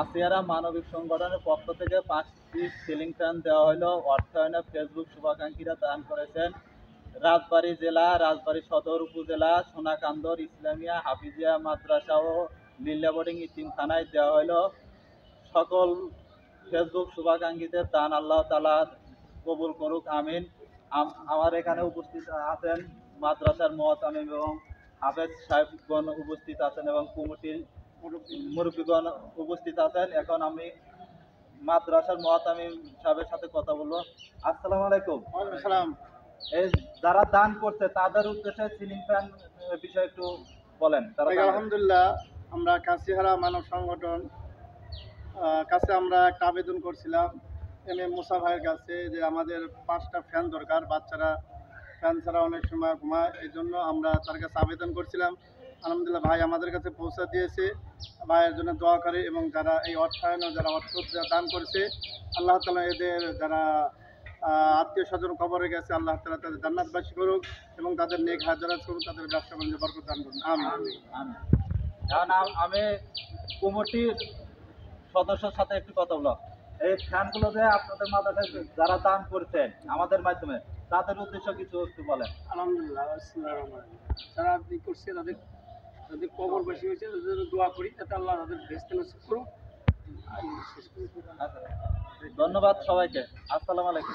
আসিয়ারা মানবিক সংগঠনের পক্ষ থেকে 5টি সিলিং ফ্যান দেওয়া হলো। অর্থায়নে ফেসবুক শুভাকাঙ্ক্ষীরা দান করেছেন। রাজবাড়ী জেলা, রাজবাড়ী সদর উপজেলা, সোনাকান্দর ইসলামিয়া হাফিজিয়া মাদ্রাসা ও লিল্লা বোর্ডিং ইতিমখানায় দেওয়া হলো। সকল ফেসবুক শুভাকাঙ্ক্ষীদের দান আল্লাহ তাআলা কবুল করুক, আমিন। আমার এখানে উপস্থিত আছেন মাদ্রাসার মুআতামিম এবং হাফেজ সাহেবগণ উপস্থিত আছেন এবং কমিটির মুরব্বীগণ উপস্থিত আছেন। এখন আমি মাদ্রাসার মুআতামিম সাহেবের সাথে কথা বলবো। আসসালামু আলাইকুম। ওয়ালাইকুম আসসালাম। এই যারা দান করছে তাদের উদ্দেশ্যে সিলিং ফ্যান বিষয়ে একটু বলেন। আলহামদুলিল্লাহ, আমরা কাশিহারা মানব সংগঠন কাছে আমরা একটা আবেদন করছিলাম মুসা ভাইয়ের কাছে যে আমাদের 5টা ফ্যান দরকার, বাচ্চারা ফ্যান ছাড়া অনেক সময় ঘুমায়, এই জন্য আমরা তার কাছে আবেদন করছিলাম। আলহামদুলিল্লাহ ভাই আমাদের কাছে পৌঁছে দিয়েছে। ভাইয়ের জন্য দোয়া করে এবং যারা এই অর্থায়নে যারা অর্থ দান করেছে, আল্লাহ তাআলা এদের যারা আত্মীয় স্বজন কবরে গেছে, আল্লাহ তাআলা তাদের জান্নাতবাসী করুক এবং তাদের নেক হাজারাত করুক, তাদের ব্যবসা বাণিজ্যে বরকত দান করুন, আমিন। কারণ আমি কমিটির সদস্যের সাথে একটু কথা বলবো। এই ফ্যানগুলো যে আপনাদের মাদ্রাসায় যারা দান করছেন আমাদের মাধ্যমে, তাদের উদ্দেশ্য কিছু একটু বলেন। আলহামদুলিল্লাহ, যারা করছে তাদের তাদের কবর বেশি হয়েছে, তাদের দোয়া করি যাতে আল্লাহ তাদের ভেস্তে নসিব করুক। ধন্যবাদ সবাইকে। আসসালামু আলাইকুম।